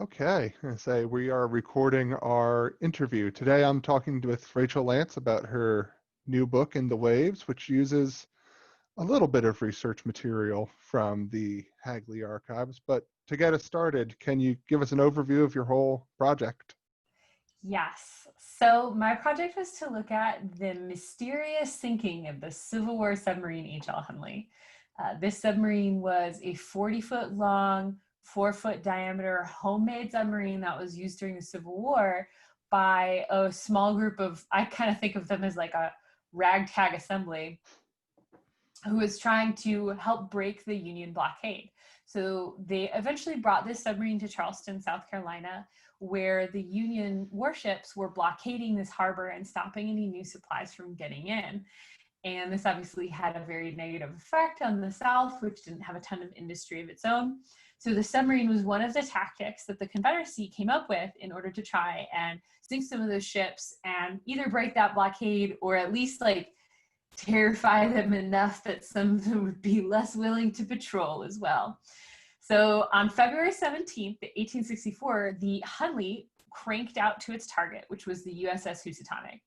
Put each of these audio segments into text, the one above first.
Okay, I say we are recording our interview. Today I'm talking with Rachel Lance about her new book, In the Waves, which uses a little bit of research material from the Hagley archives. But to get us started, can you give us an overview of your whole project? Yes. So my project was to look at the mysterious sinking of the Civil War submarine HL Hunley. This submarine was a 40-foot long, 4-foot diameter homemade submarine that was used during the Civil War by a small group of, I kind of think of them as like a ragtag assembly who was trying to help break the Union blockade. So they eventually brought this submarine to Charleston, South Carolina, where the Union warships were blockading this harbor and stopping any new supplies from getting in. And this obviously had a very negative effect on the South, which didn't have a ton of industry of its own. So the submarine was one of the tactics that the Confederacy came up with in order to try and sink some of those ships and either break that blockade or at least like terrify them enough that some of them would be less willing to patrol as well. So on February 17th, 1864, the Hunley cranked out to its target, which was the U.S.S. Housatonic.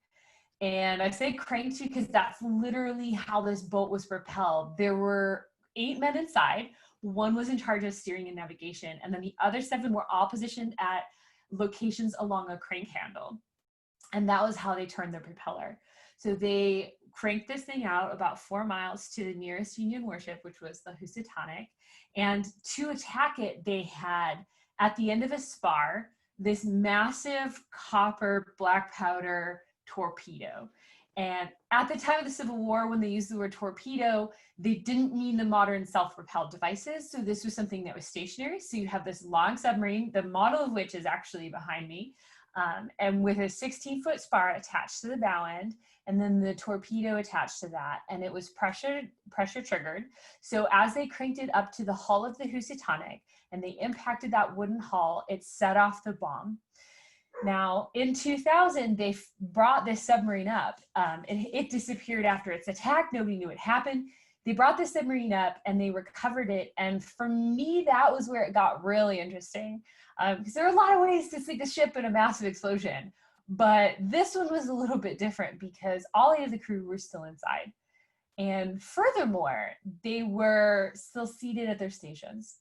And I say cranked because that's literally how this boat was propelled. There were 8 men inside. One was in charge of steering and navigation, and then the other 7 were all positioned at locations along a crank handle. And that was how they turned their propeller. So they cranked this thing out about 4 miles to the nearest Union warship, which was the Housatonic. And to attack it, they had, at the end of a spar, this massive copper black powder torpedo. And at the time of the Civil War, when they used the word torpedo, they didn't mean the modern self-propelled devices. So this was something that was stationary. So you have this long submarine, the model of which is actually behind me, and with a 16-foot spar attached to the bow end, and then the torpedo attached to that, and it was pressure triggered. So as they cranked it up to the hull of the Housatonic and they impacted that wooden hull, it set off the bomb. Now, in 2000, they brought this submarine up. It disappeared after its attack. Nobody knew what happened. They brought the submarine up and they recovered it. And for me, that was where it got really interesting. Because there are a lot of ways to sink a ship in a massive explosion. But this one was a little bit different because all 8 of the crew were still inside. And furthermore, they were still seated at their stations.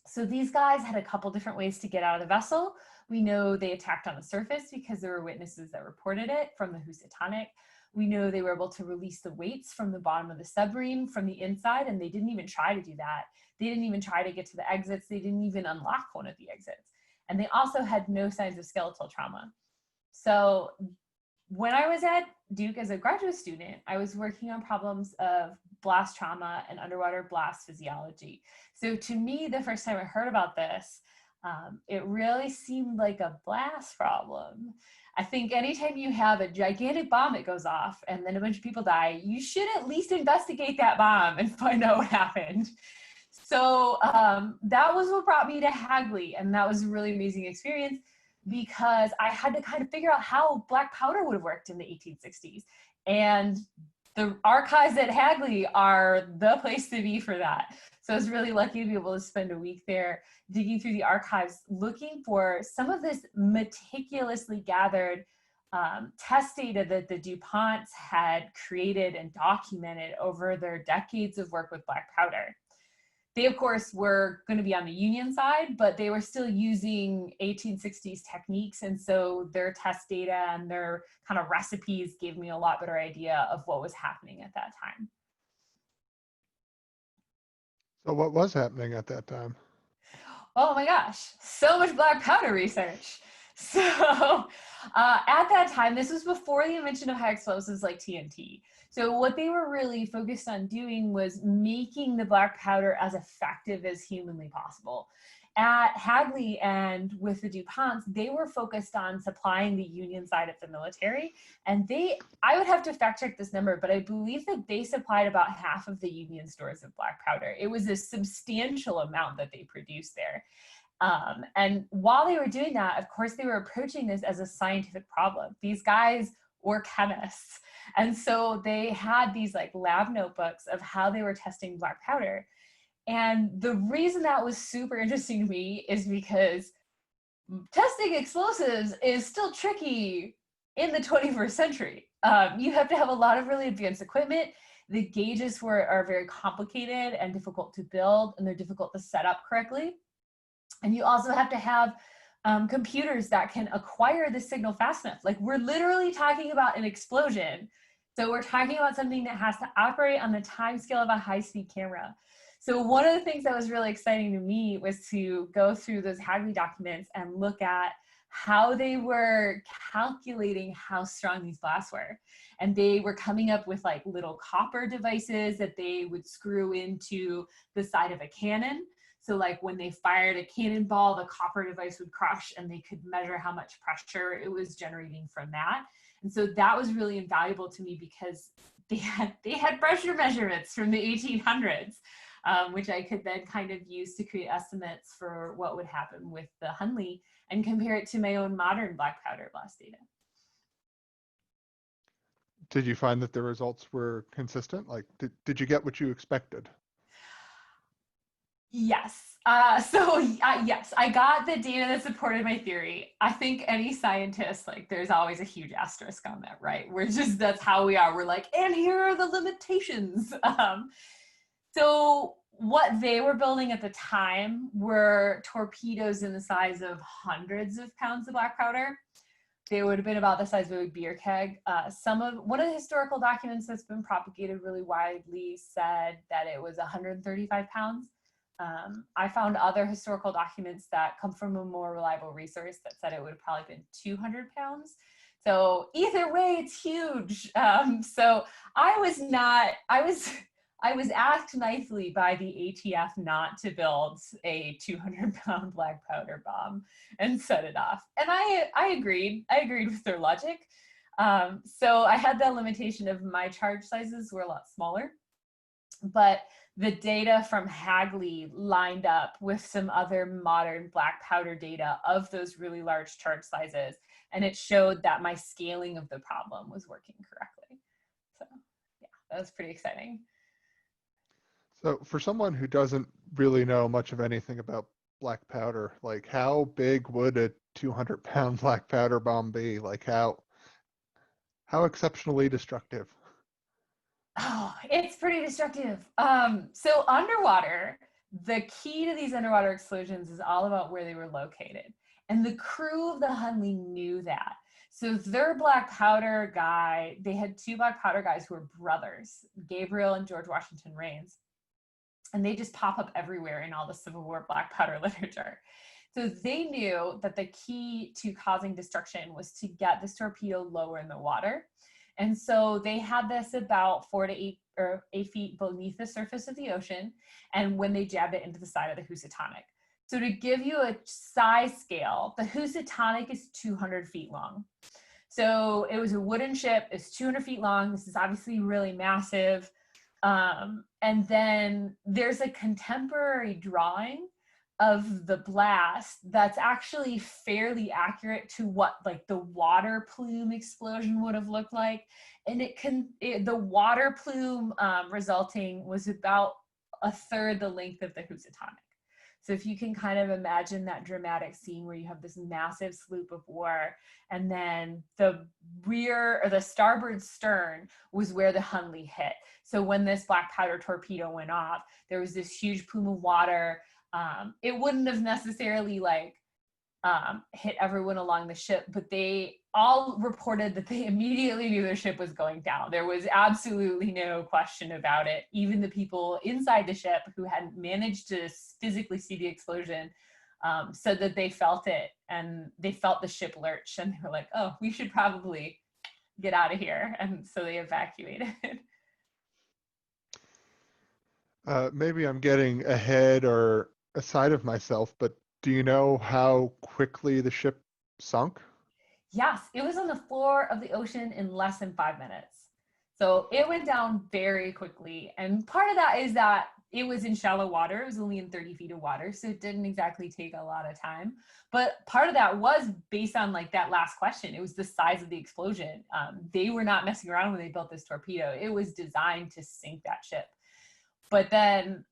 So these guys had a couple different ways to get out of the vessel. We know they attacked on the surface because there were witnesses that reported it from the Housatonic. We know they were able to release the weights from the bottom of the submarine from the inside, and they didn't even try to do that. They didn't even try to get to the exits. They didn't even unlock one of the exits. And they also had no signs of skeletal trauma. So when I was at Duke as a graduate student, I was working on problems of blast trauma and underwater blast physiology. So to me, the first time I heard about this, it really seemed like a blast problem. I think anytime you have a gigantic bomb that goes off and then a bunch of people die, you should at least investigate that bomb and find out what happened. So that was what brought me to Hagley, and that was a really amazing experience because I had to kind of figure out how black powder would have worked in the 1860s. And the archives at Hagley are the place to be for that. So I was really lucky to be able to spend a week there digging through the archives, looking for some of this meticulously gathered test data that the DuPonts had created and documented over their decades of work with black powder. They, of course, were going to be on the Union side, but they were still using 1860s techniques. And so their test data and their kind of recipes gave me a lot better idea of what was happening at that time. So what was happening at that time? Oh my gosh, so much black powder research. So at that time, this was before the invention of high explosives like TNT. So what they were really focused on doing was making the black powder as effective as humanly possible. At Hagley and with the DuPonts, they were focused on supplying the Union side of the military. And I would have to fact check this number, but I believe that they supplied about half of the Union stores of black powder. It was a substantial amount that they produced there. And while they were doing that, of course, they were approaching this as a scientific problem. These guys were chemists. And so they had these like lab notebooks of how they were testing black powder. And the reason that was super interesting to me is because testing explosives is still tricky in the 21st century. You have to have a lot of really advanced equipment. The gauges are very complicated and difficult to build, and they're difficult to set up correctly. And you also have to have computers that can acquire the signal fast enough. Like, we're literally talking about an explosion. So we're talking about something that has to operate on the time scale of a high-speed camera. So one of the things that was really exciting to me was to go through those Hagley documents and look at how they were calculating how strong these blasts were. And they were coming up with like little copper devices that they would screw into the side of a cannon. So like when they fired a cannonball, the copper device would crush and they could measure how much pressure it was generating from that. And so that was really invaluable to me because they had pressure measurements from the 1800s, which I could then kind of use to create estimates for what would happen with the Hunley and compare it to my own modern black powder blast data. Did you find that the results were consistent? Like, did you get what you expected? Yes. Yes, I got the data that supported my theory. I think any scientist, like, there's always a huge asterisk on that, right? That's how we are. We're like, and here are the limitations. So what they were building at the time were torpedoes in the size of hundreds of pounds of black powder. They would have been about the size of a beer keg. One of the historical documents that's been propagated really widely said that it was 135 pounds. I found other historical documents that come from a more reliable resource that said it would have probably been 200 pounds. So either way, it's huge. So I was asked nicely by the ATF not to build a 200-pound black powder bomb and set it off. And I agreed. I agreed with their logic. So I had the limitation of my charge sizes were a lot smaller, but the data from Hagley lined up with some other modern black powder data of those really large charge sizes. And it showed that my scaling of the problem was working correctly. So yeah, that was pretty exciting. So for someone who doesn't really know much of anything about black powder, like how big would a 200-pound black powder bomb be? Like how exceptionally destructive? Oh, it's pretty destructive. So underwater, the key to these underwater explosions is all about where they were located. And the crew of the Hunley knew that. So their black powder guy, they had two black powder guys who were brothers, Gabriel and George Washington Rains. And they just pop up everywhere in all the Civil War black powder literature. So they knew that the key to causing destruction was to get this torpedo lower in the water. And so they had this about 4 to 8 feet beneath the surface of the ocean. And when they jabbed it into the side of the Housatonic. So to give you a size scale, the Housatonic is 200 feet long. So it was a wooden ship, it's 200 feet long. This is obviously really massive. And then there's a contemporary drawing of the blast that's actually fairly accurate to what like the water plume explosion would have looked like. And the water plume resulting was about a third the length of the Housatonic. So if you can kind of imagine that dramatic scene where you have this massive sloop of war, and then the rear or the starboard stern was where the Hunley hit. So when this black powder torpedo went off, there was this huge plume of water. It wouldn't have necessarily like hit everyone along the ship, but they all reported that they immediately knew their ship was going down. There was absolutely no question about it. Even the people inside the ship who hadn't managed to physically see the explosion said that they felt it, and they felt the ship lurch, and they were like, oh, we should probably get out of here. And so they evacuated. Maybe I'm getting ahead or aside of myself, but do you know how quickly the ship sunk? Yes, it was on the floor of the ocean in less than 5 minutes. So it went down very quickly. And part of that is that it was in shallow water. It was only in 30 feet of water. So it didn't exactly take a lot of time. But part of that was based on like that last question. It was the size of the explosion. They were not messing around when they built this torpedo. It was designed to sink that ship. But then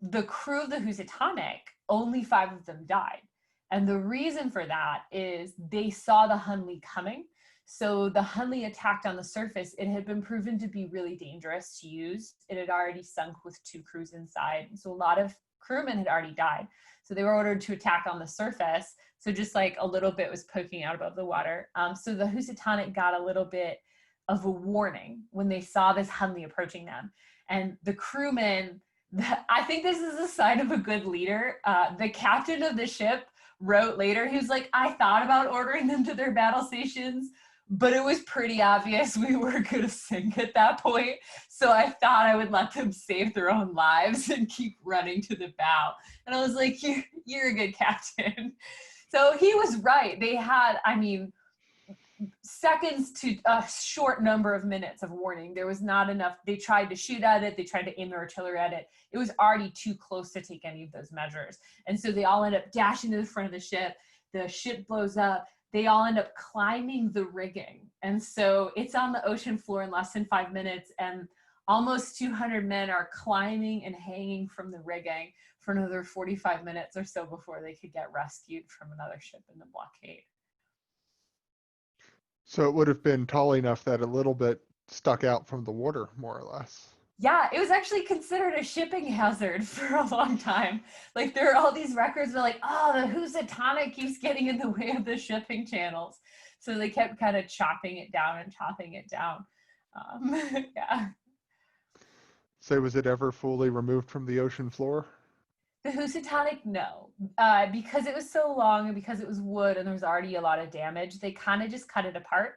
the crew of the Housatonic, only 5 of them died. And the reason for that is they saw the Hunley coming. So the Hunley attacked on the surface. It had been proven to be really dangerous to use. It had already sunk with 2 crews inside. So a lot of crewmen had already died. So they were ordered to attack on the surface. So just like a little bit was poking out above the water. So the Housatonic got a little bit of a warning when they saw this Hunley approaching them. And the crewmen, I think this is a sign of a good leader. The captain of the ship wrote later, he was like, I thought about ordering them to their battle stations, but it was pretty obvious we were going to sink at that point. So I thought I would let them save their own lives and keep running to the bow. And I was like, you're a good captain. So he was right. They had, I mean, seconds to a short number of minutes of warning. There was not enough. They tried to shoot at it. They tried to aim their artillery at it. It was already too close to take any of those measures. And so they all end up dashing to the front of the ship. The ship blows up. They all end up climbing the rigging. And so it's on the ocean floor in less than 5 minutes. And almost 200 men are climbing and hanging from the rigging for another 45 minutes or so before they could get rescued from another ship in the blockade. So it would have been tall enough that a little bit stuck out from the water, more or less. Yeah, it was actually considered a shipping hazard for a long time. Like there are all these records that are like, oh, the Housatonic keeps getting in the way of the shipping channels. So they kept kind of chopping it down and chopping it down. Yeah. So was it ever fully removed from the ocean floor? The Housatonic, no. Because it was so long and because it was wood and there was already a lot of damage, they kind of just cut it apart.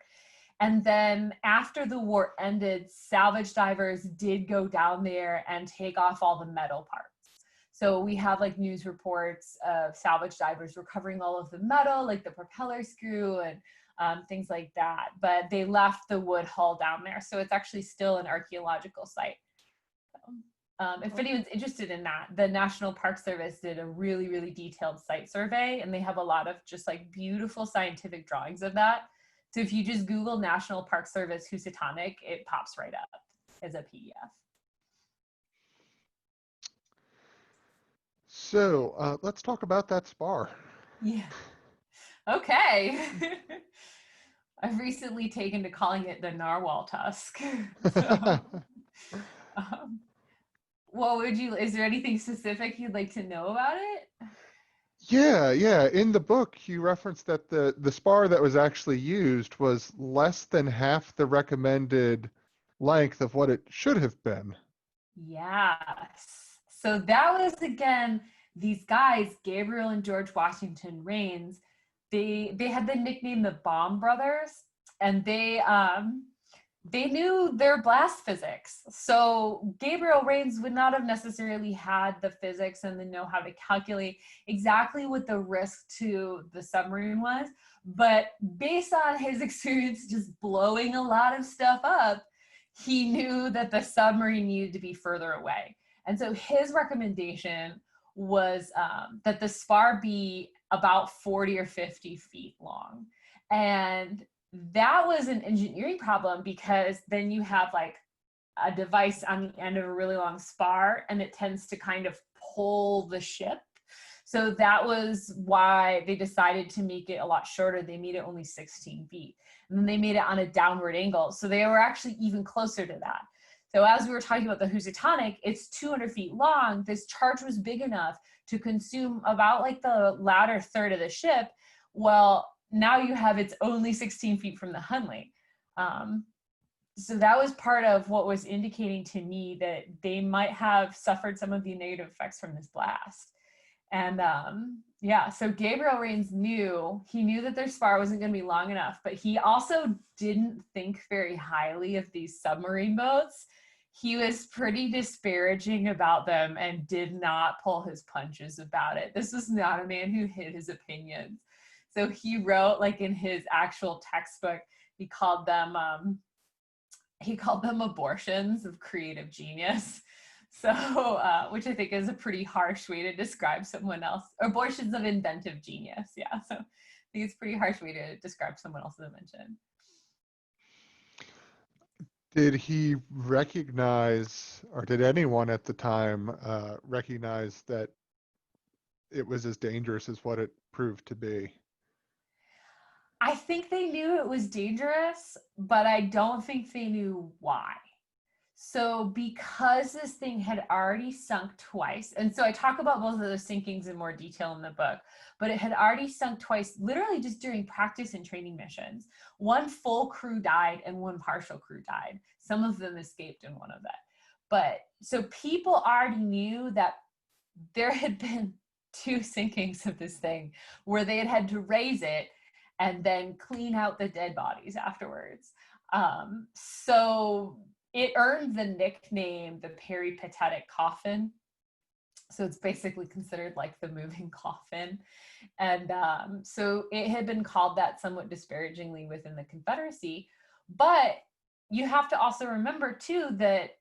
And then after the war ended, salvage divers did go down there and take off all the metal parts. So we have like news reports of salvage divers recovering all of the metal, like the propeller screw and things like that. But they left the wood hull down there. So it's actually still an archaeological site. If anyone's interested in that, the National Park Service did a really, really detailed site survey, and they have a lot of just like beautiful scientific drawings of that. So if you just Google National Park Service Housatonic, it pops right up as a PDF. So let's talk about that spar. Yeah. Okay. I've recently taken to calling it the Narwhal Tusk. So, um, is there anything specific you'd like to know about it? Yeah. In the book, you referenced that the spar that was actually used was less than half the recommended length of what it should have been. Yes. So that was, again, these guys, Gabriel and George Washington Rains, they had the nickname the Bomb Brothers, and they knew their blast physics. So Gabriel Rains would not have necessarily had the physics and the know-how to calculate exactly what the risk to the submarine was, but based on his experience just blowing a lot of stuff up, he knew that the submarine needed to be further away. And so his recommendation was that the spar be about 40 or 50 feet long. And that was an engineering problem because then you have like a device on the end of a really long spar and it tends to kind of pull the ship. So that was why they decided to make it a lot shorter. They made it only 16 feet. And then they made it on a downward angle. So they were actually even closer to that. So as we were talking about the Housatonic, it's 200 feet long. This charge was big enough to consume about like the latter third of the ship. Well, now you have it's only 16 feet from the Hunley. So that was part of what was indicating to me that they might have suffered some of the negative effects from this blast. And yeah, so Gabriel Rains knew that their spar wasn't going to be long enough, but he also didn't think very highly of these submarine boats. He was pretty disparaging about them and did not pull his punches about it. This was not a man who hid his opinions. So he wrote, like in his actual textbook, he called them abortions of creative genius. So, which I think is a pretty harsh way to describe someone else. Abortions of inventive genius, yeah. So I think it's a pretty harsh way to describe someone else's invention. Did he recognize, or did anyone at the time recognize that it was as dangerous as what it proved to be? I think they knew it was dangerous, but I don't think they knew why. So because this thing had already sunk twice, and so I talk about both of those sinkings in more detail in the book, but it had already sunk twice, literally just during practice and training missions. One full crew died and one partial crew died. Some of them escaped in one of that. But so people already knew that there had been two sinkings of this thing where they had to raise it and then clean out the dead bodies afterwards. So it earned the nickname the Peripatetic Coffin. So it's basically considered like the moving coffin. And so it had been called that somewhat disparagingly within the Confederacy. But you have to also remember too that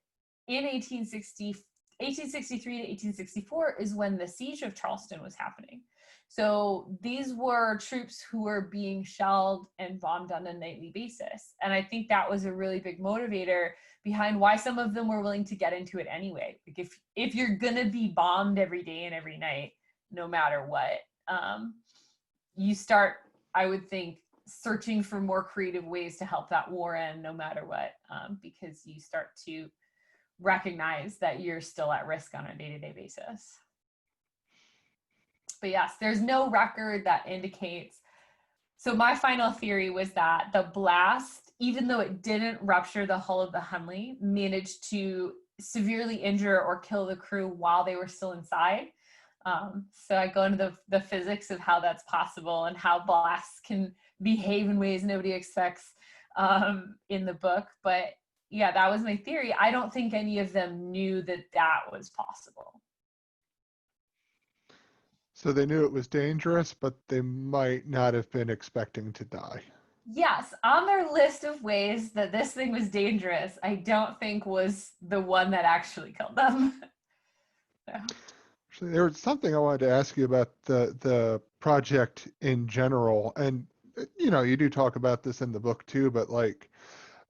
in 1863 to 1864 is when the siege of Charleston was happening. So these were troops who were being shelled and bombed on a nightly basis. And I think that was a really big motivator behind why some of them were willing to get into it anyway. Like if you're gonna be bombed every day and every night, no matter what, you start, I would think, searching for more creative ways to help that war end no matter what, because you start to recognize that you're still at risk on a day-to-day basis. But yes, there's no record that indicates. So my final theory was that the blast, even though it didn't rupture the hull of the Hunley, managed to severely injure or kill the crew while they were still inside. So I go into the physics of how that's possible and how blasts can behave in ways nobody expects in the book. But yeah, that was my theory. I don't think any of them knew that that was possible. So they knew it was dangerous, but they might not have been expecting to die. Yes, on their list of ways that this thing was dangerous, I don't think was the one that actually killed them. So. Actually, there was something I wanted to ask you about the project in general, and you do talk about this in the book too, but like,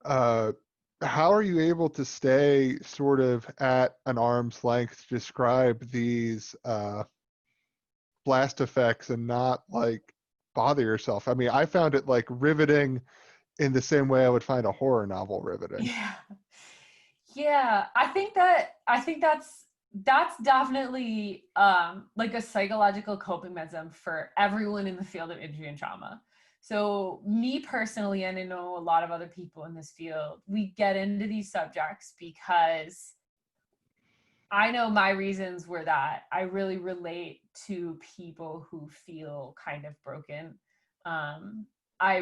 how are you able to stay sort of at an arm's length to describe these blast effects and not like bother yourself? I mean, I found it like riveting in the same way I would find a horror novel riveting. Yeah, I think that's definitely like a psychological coping mechanism for everyone in the field of injury and trauma. So me personally, and I know a lot of other people in this field, we get into these subjects because I know my reasons were that I really relate to people who feel kind of broken. Um, I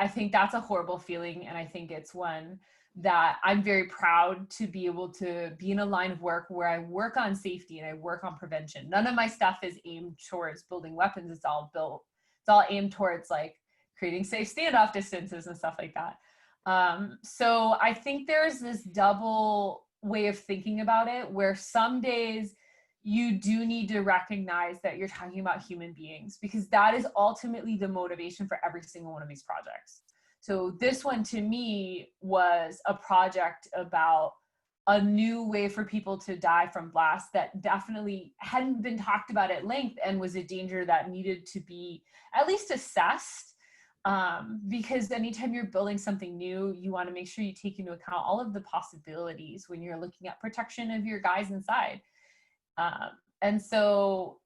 think that's a horrible feeling, and I think it's one that I'm very proud to be able to be in a line of work where I work on safety and I work on prevention. None of my stuff is aimed towards building weapons. It's all aimed towards like creating safe standoff distances and stuff like that. So I think there's this double way of thinking about it where some days you do need to recognize that you're talking about human beings, because that is ultimately the motivation for every single one of these projects. So this one to me was a project about a new way for people to die from blasts that definitely hadn't been talked about at length and was a danger that needed to be at least assessed. Because anytime you're building something new, you want to make sure you take into account all of the possibilities when you're looking at protection of your guys inside. And so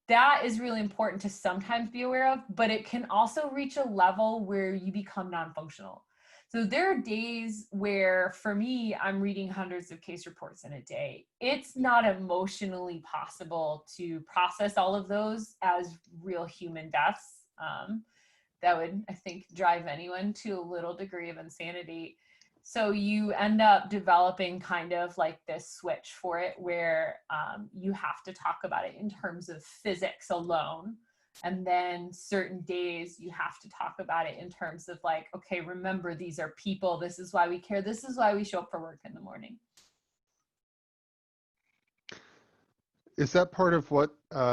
that is really important to sometimes be aware of, but it can also reach a level where you become non-functional. So there are days where, for me, I'm reading hundreds of case reports in a day. It's not emotionally possible to process all of those as real human deaths. That would, I think, drive anyone to a little degree of insanity. So you end up developing kind of like this switch for it where you have to talk about it in terms of physics alone. And then certain days you have to talk about it in terms of like, okay, remember, these are people. This is why we care. This is why we show up for work in the morning. Is that part of what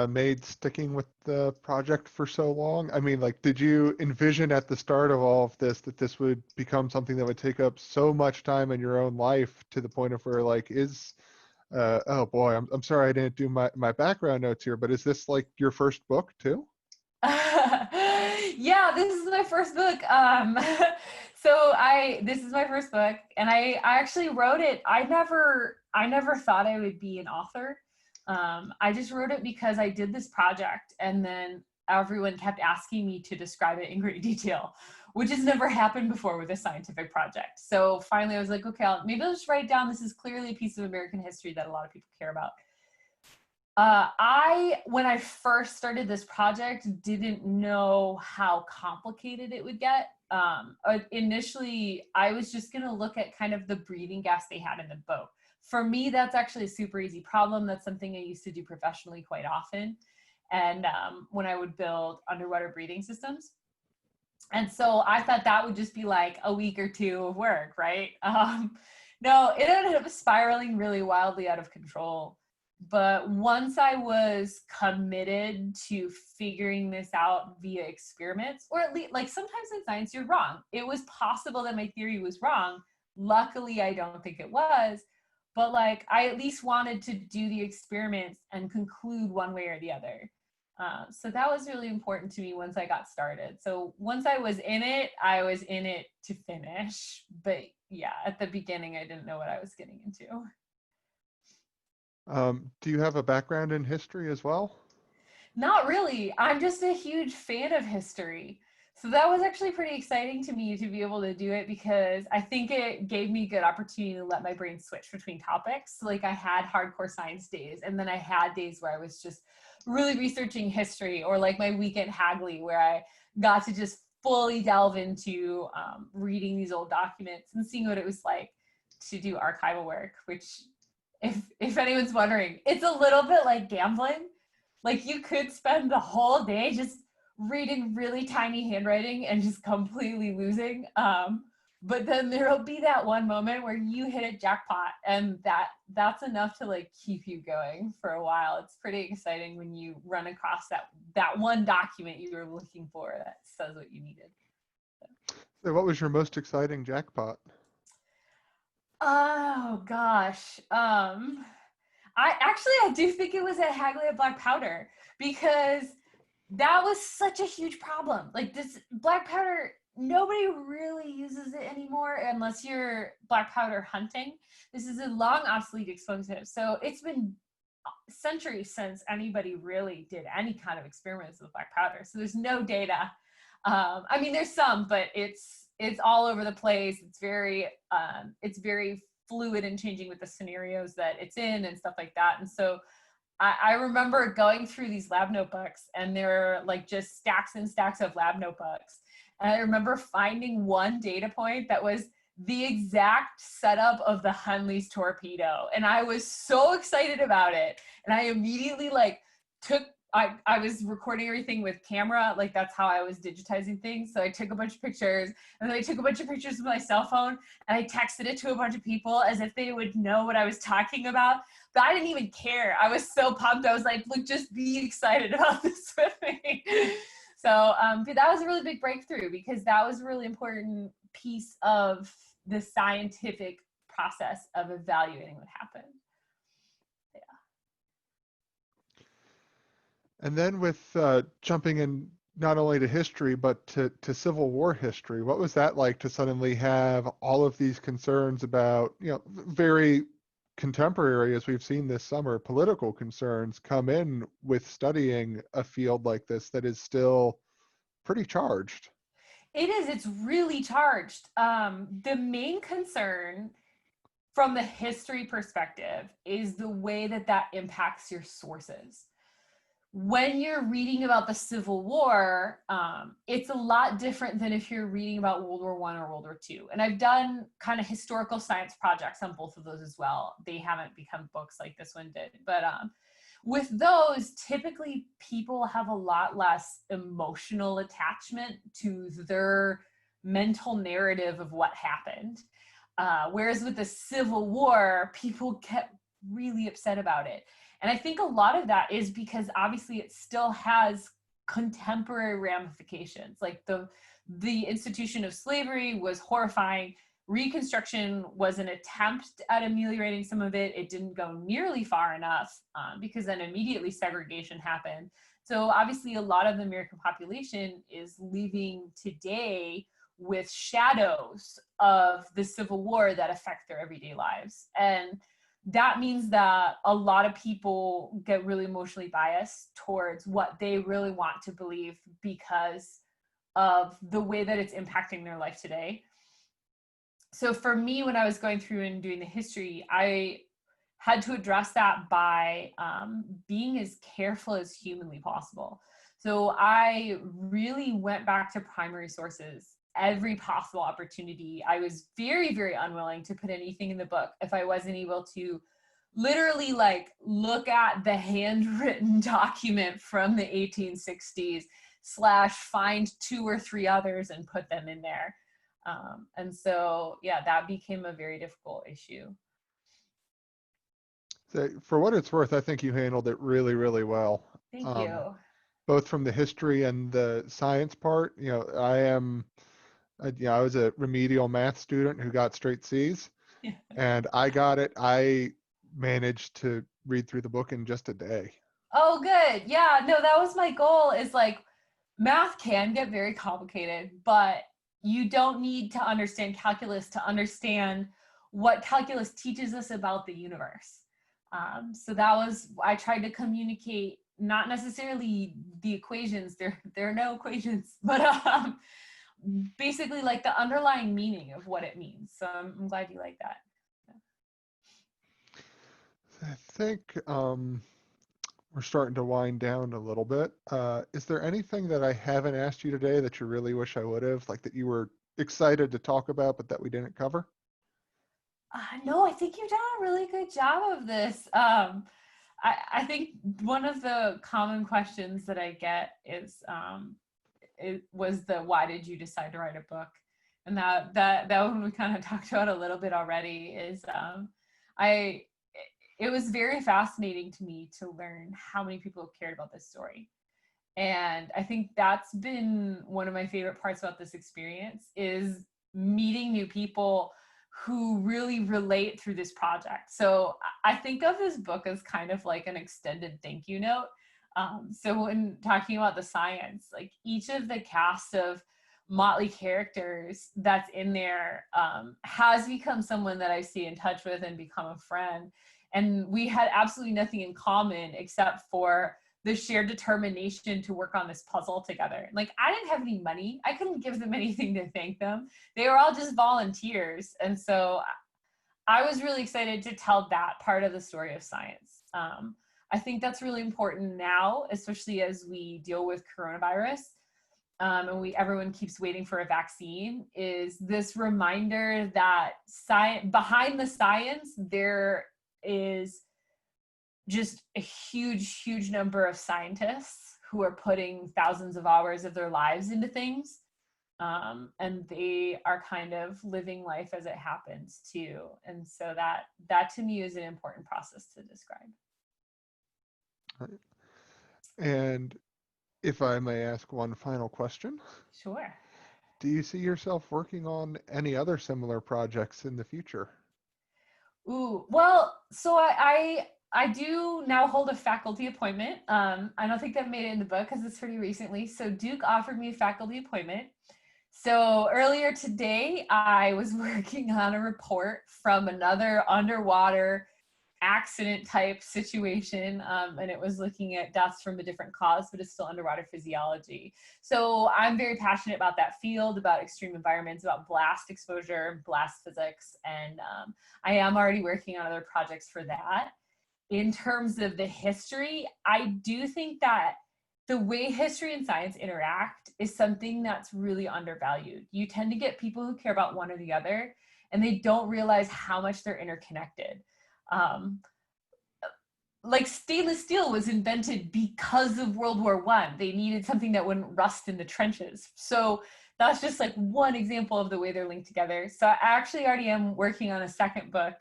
made sticking with the project for so long? I mean, like, did you envision at the start of all of this that this would become something that would take up so much time in your own life to the point of where, like, is Oh boy, I'm sorry I didn't do my background notes here, but is this like your first book too? Yeah, this is my first book. This is my first book, and I actually wrote it. I never thought I would be an author. I just wrote it because I did this project, and then everyone kept asking me to describe it in great detail, which has never happened before with a scientific project. So finally, I was like, okay, maybe I'll just write it down. This is clearly a piece of American history that a lot of people care about. When I first started this project, didn't know how complicated it would get. Initially, I was just going to look at kind of the breathing gas they had in the boat. For me, that's actually a super easy problem. That's something I used to do professionally quite often. And when I would build underwater breathing systems. And so I thought that would just be like a week or two of work, right? No, it ended up spiraling really wildly out of control. But once I was committed to figuring this out via experiments, or at least, like, sometimes in science you're wrong. It was possible that my theory was wrong. Luckily, I don't think it was. But like, I at least wanted to do the experiments and conclude one way or the other. So that was really important to me once I got started. So once I was in it to finish. But yeah, at the beginning, I didn't know what I was getting into. Do you have a background in history as well? Not really. I'm just a huge fan of history. So that was actually pretty exciting to me to be able to do it because I think it gave me a good opportunity to let my brain switch between topics. Like, I had hardcore science days, and then I had days where I was just really researching history, or like my week at Hagley where I got to just fully delve into reading these old documents and seeing what it was like to do archival work, which, if anyone's wondering, it's a little bit like gambling. Like, you could spend the whole day just reading really tiny handwriting and just completely losing. But then there'll be that one moment where you hit a jackpot, and that's enough to like keep you going for a while. It's pretty exciting when you run across that one document you were looking for that says what you needed. So what was your most exciting jackpot? Oh gosh. I do think it was at Hagley at Black Powder, because that was such a huge problem. Like, this black powder, nobody really uses it anymore unless you're black powder hunting. This is a long obsolete explosive. So it's been centuries since anybody really did any kind of experiments with black powder. So there's no data. I mean, there's some, but it's all over the place. It's very fluid and changing with the scenarios that it's in and stuff like that. And so I remember going through these lab notebooks, and there were like just stacks and stacks of lab notebooks. And I remember finding one data point that was the exact setup of the Hunley's torpedo. And I was so excited about it. And I immediately like I was recording everything with camera. Like, that's how I was digitizing things. So I took a bunch of pictures, and then I took a bunch of pictures with my cell phone, and I texted it to a bunch of people as if they would know what I was talking about. But I didn't even care. I was so pumped. I was like, look, just be excited about this with me. So but that was a really big breakthrough, because that was a really important piece of the scientific process of evaluating what happened. And then with jumping in not only to history, but to Civil War history, what was that like to suddenly have all of these concerns about, very contemporary, as we've seen this summer, political concerns come in with studying a field like this that is still pretty charged? It is. It's really charged. The main concern from the history perspective is the way that impacts your sources. When you're reading about the Civil War, it's a lot different than if you're reading about World War I or World War II. And I've done kind of historical science projects on both of those as well. They haven't become books like this one did. But with those, typically people have a lot less emotional attachment to their mental narrative of what happened. Whereas with the Civil War, people kept really upset about it. And I think a lot of that is because obviously it still has contemporary ramifications. Like, the institution of slavery was horrifying. Reconstruction was an attempt at ameliorating some of it. It didn't go nearly far enough because then immediately segregation happened. So obviously a lot of the American population is living today with shadows of the Civil War that affect their everyday lives. And that means that a lot of people get really emotionally biased towards what they really want to believe because of the way that it's impacting their life today. So for me, when I was going through and doing the history, I had to address that by being as careful as humanly possible. So I really went back to primary sources every possible opportunity. I was very, very unwilling to put anything in the book if I wasn't able to literally like look at the handwritten document from the 1860s / find 2 or 3 others and put them in there. And so, yeah, that became a very difficult issue. So for what it's worth, I think you handled it really, really well. Thank you. Both from the history and the science part. I was a remedial math student who got straight C's, Yeah. and I got it. I managed to read through the book in just a day. Oh, good. Yeah, no, that was my goal, is like math can get very complicated, but you don't need to understand calculus to understand what calculus teaches us about the universe. So that was, I tried to communicate, not necessarily the equations, there are no equations, but basically like the underlying meaning of what it means. So I'm glad you like that. I think we're starting to wind down a little bit. Is there anything that I haven't asked you today that you really wish I would have, like that you were excited to talk about, but that we didn't cover? No, I think you've done a really good job of this. I think one of the common questions that I get is, it was the, why did you decide to write a book? And that one we kind of talked about a little bit already, is it was very fascinating to me to learn how many people cared about this story. And I think that's been one of my favorite parts about this experience, is meeting new people who really relate through this project. So I think of this book as kind of like an extended thank you note. So when talking about the science, like each of the cast of motley characters that's in there has become someone that I stay in touch with and become a friend. And we had absolutely nothing in common except for the shared determination to work on this puzzle together. Like, I didn't have any money. I couldn't give them anything to thank them. They were all just volunteers. And so I was really excited to tell that part of the story of science. I think that's really important now, especially as we deal with coronavirus. And everyone keeps waiting for a vaccine, is this reminder that behind the science, there is just a huge number of scientists who are putting thousands of hours of their lives into things. And they are kind of living life as it happens too. And so that to me is an important process to describe. And if I may ask one final question. Sure. Do you see yourself working on any other similar projects in the future? Ooh, well, so I do now hold a faculty appointment. I don't think that made it in the book because it's pretty recently. So Duke offered me a faculty appointment. So earlier today, I was working on a report from another underwater accident type situation, and it was looking at deaths from a different cause, but it's still underwater physiology. So I'm very passionate about that field, about extreme environments, about blast exposure, blast physics, and I am already working on other projects for that. In terms of the history, I do think that the way history and science interact is something that's really undervalued. You tend to get people who care about one or the other, and they don't realize how much they're interconnected. Like stainless steel was invented because of World War I. They needed something that wouldn't rust in the trenches. So that's just like one example of the way they're linked together. So I actually already am working on a second book,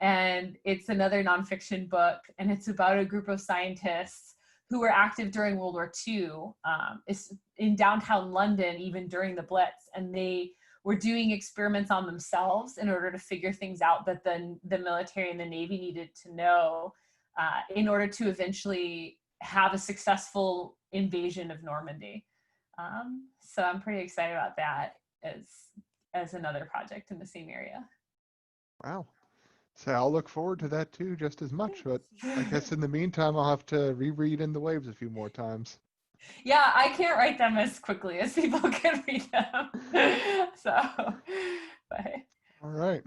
and it's another nonfiction book, and it's about a group of scientists who were active during World War II, in downtown London, even during the Blitz. And they were doing experiments on themselves in order to figure things out that then the military and the Navy needed to know in order to eventually have a successful invasion of Normandy. So I'm pretty excited about that as another project in the same area. Wow. So I'll look forward to that too, just as much. But I Thanks. guess in the meantime, I'll have to reread In the Waves a few more times. Yeah, I can't write them as quickly as people can read them. So, but All right.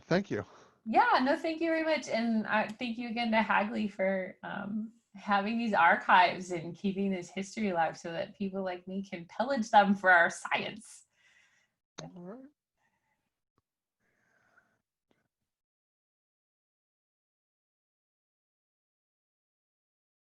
Thank you. yeah, no, thank you very much. And thank you again to Hagley for having these archives and keeping this history alive so that people like me can pillage them for our science. All right.